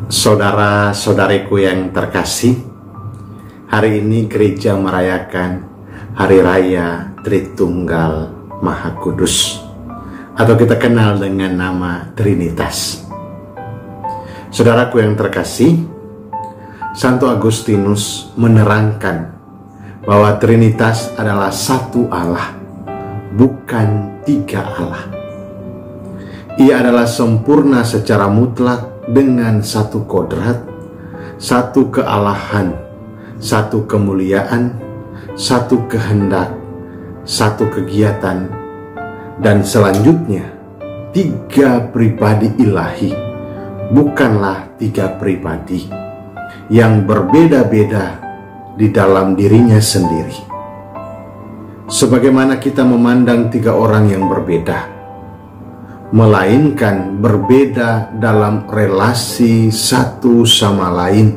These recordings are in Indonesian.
Saudara-saudariku yang terkasih, hari ini gereja merayakan Hari Raya Tritunggal Maha Kudus, atau kita kenal dengan nama Trinitas. Saudaraku yang terkasih, Santo Agustinus menerangkan bahwa Trinitas adalah satu Allah, bukan tiga Allah. Ia adalah sempurna secara mutlak dengan satu kodrat, satu kealahan, satu kemuliaan, satu kehendak, satu kegiatan, dan selanjutnya tiga pribadi ilahi, bukanlah tiga pribadi yang berbeda-beda di dalam dirinya sendiri. Sebagaimana kita memandang tiga orang yang berbeda, melainkan berbeda dalam relasi satu sama lain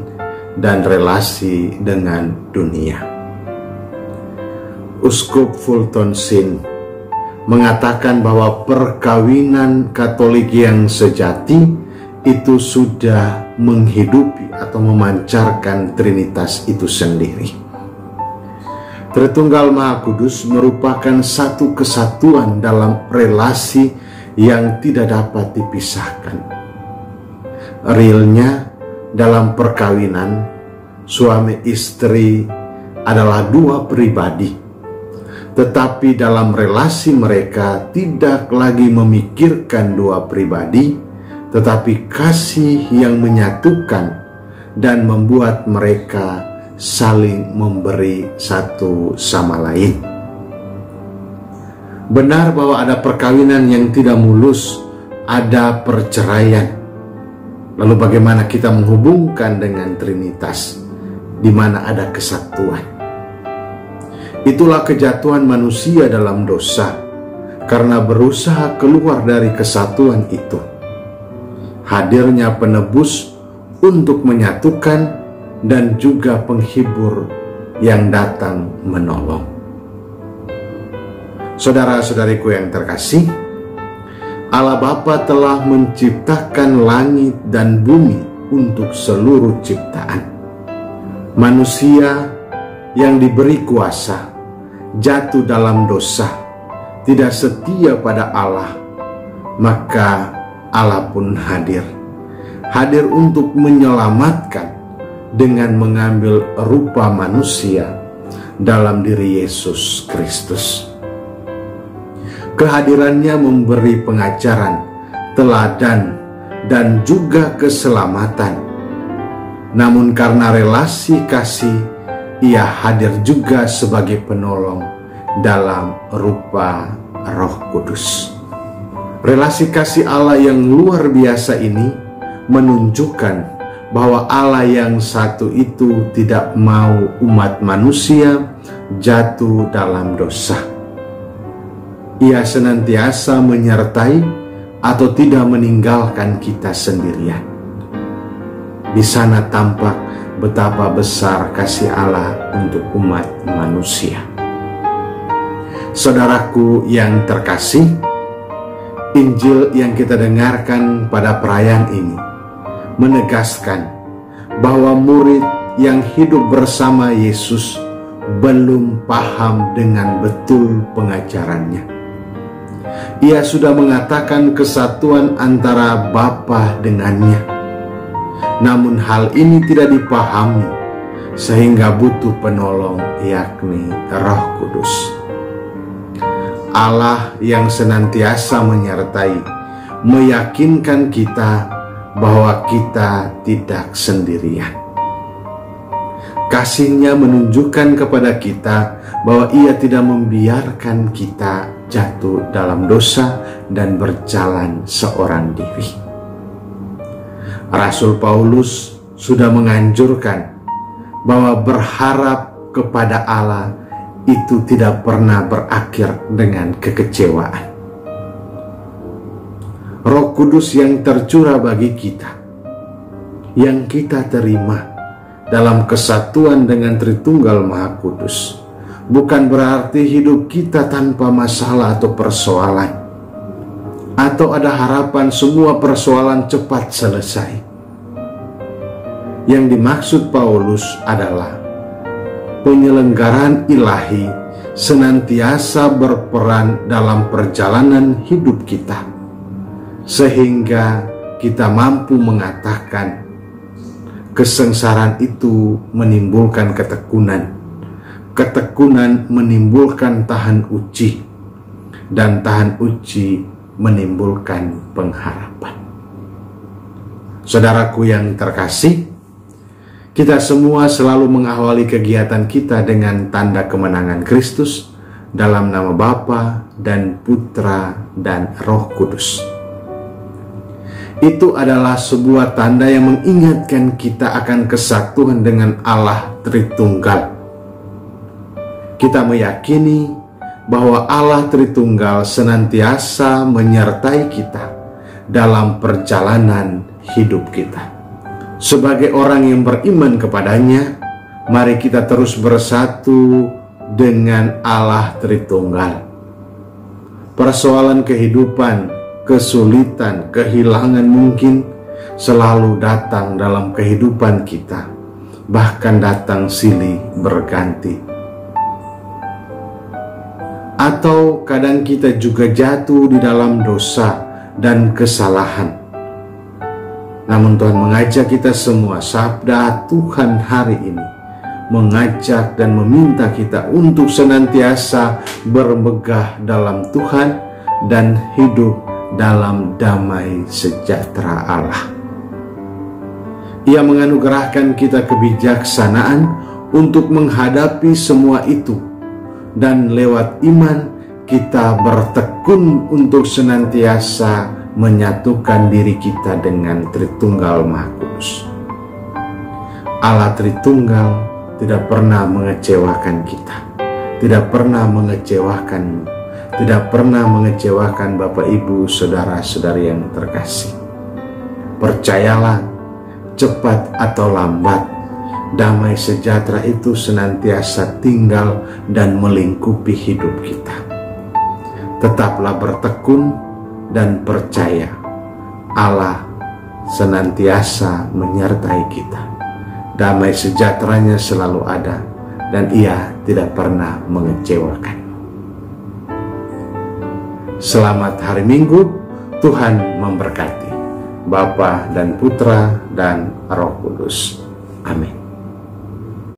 dan relasi dengan dunia. Uskup Fulton Sheen mengatakan bahwa perkawinan Katolik yang sejati itu sudah menghidupi atau memancarkan Trinitas itu sendiri. Tritunggal Maha Kudus merupakan satu kesatuan dalam relasi yang tidak dapat dipisahkan. Realnya, dalam perkawinan, suami istri adalah dua pribadi, tetapi dalam relasi mereka tidak lagi memikirkan dua pribadi, tetapi kasih yang menyatukan dan membuat mereka saling memberi satu sama lain. Benar bahwa ada perkawinan yang tidak mulus, ada perceraian. Lalu bagaimana kita menghubungkan dengan Trinitas, di mana ada kesatuan? Itulah kejatuhan manusia dalam dosa, karena berusaha keluar dari kesatuan itu. Hadirnya penebus untuk menyatukan dan juga penghibur yang datang menolong. Saudara-saudariku yang terkasih, Allah Bapa telah menciptakan langit dan bumi untuk seluruh ciptaan. Manusia yang diberi kuasa jatuh dalam dosa, tidak setia pada Allah, maka Allah pun hadir untuk menyelamatkan dengan mengambil rupa manusia dalam diri Yesus Kristus. Kehadirannya memberi pengajaran, teladan, dan juga keselamatan. Namun karena relasi kasih, ia hadir juga sebagai penolong dalam rupa Roh Kudus. Relasi kasih Allah yang luar biasa ini menunjukkan bahwa Allah yang satu itu tidak mau umat manusia jatuh dalam dosa. Ia senantiasa menyertai atau tidak meninggalkan kita sendirian. Di sana tampak betapa besar kasih Allah untuk umat manusia. Saudaraku yang terkasih, Injil yang kita dengarkan pada perayaan ini menegaskan bahwa murid yang hidup bersama Yesus belum paham dengan betul pengajarannya. Ia sudah mengatakan kesatuan antara Bapa dengannya. Namun hal ini tidak dipahami, sehingga butuh penolong, yakni Roh Kudus. Allah yang senantiasa menyertai, meyakinkan kita bahwa kita tidak sendirian. Kasih-Nya menunjukkan kepada kita bahwa Ia tidak membiarkan kita jatuh dalam dosa dan berjalan seorang diri. Rasul Paulus sudah menganjurkan bahwa berharap kepada Allah itu tidak pernah berakhir dengan kekecewaan. Roh Kudus yang tercurah bagi kita, yang kita terima dalam kesatuan dengan Tritunggal Maha Kudus, bukan berarti hidup kita tanpa masalah atau persoalan, atau ada harapan semua persoalan cepat selesai. Yang dimaksud Paulus adalah penyelenggaraan ilahi senantiasa berperan dalam perjalanan hidup kita, sehingga kita mampu mengatakan kesengsaraan itu menimbulkan ketekunan, ketekunan menimbulkan tahan uji, dan tahan uji menimbulkan pengharapan. Saudaraku yang terkasih, kita semua selalu mengawali kegiatan kita dengan tanda kemenangan Kristus dalam nama Bapa dan Putra dan Roh Kudus. Itu adalah sebuah tanda yang mengingatkan kita akan kesatuan dengan Allah Tritunggal. Kita meyakini bahwa Allah Tritunggal senantiasa menyertai kita dalam perjalanan hidup kita. Sebagai orang yang beriman kepadanya, mari kita terus bersatu dengan Allah Tritunggal. Persoalan kehidupan, kesulitan, kehilangan mungkin selalu datang dalam kehidupan kita, bahkan datang silih berganti. Atau kadang kita juga jatuh di dalam dosa dan kesalahan. Namun Tuhan mengajak kita semua, sabda Tuhan hari ini mengajak dan meminta kita untuk senantiasa bermegah dalam Tuhan dan hidup dalam damai sejahtera Allah. Ia menganugerahkan kita kebijaksanaan untuk menghadapi semua itu, dan lewat iman kita bertekun untuk senantiasa menyatukan diri kita dengan Tritunggal Maha Kudus. Allah Tritunggal tidak pernah mengecewakan kita, tidak pernah mengecewakanmu, tidak pernah mengecewakan Bapak Ibu saudara-saudari yang terkasih. Percayalah, cepat atau lambat, damai sejahtera itu senantiasa tinggal dan melingkupi hidup kita. Tetaplah bertekun dan percaya, Allah senantiasa menyertai kita. Damai sejahteranya selalu ada, dan Ia tidak pernah mengecewakan. Selamat hari Minggu, Tuhan memberkati. Bapa dan Putra dan Roh Kudus. Amin.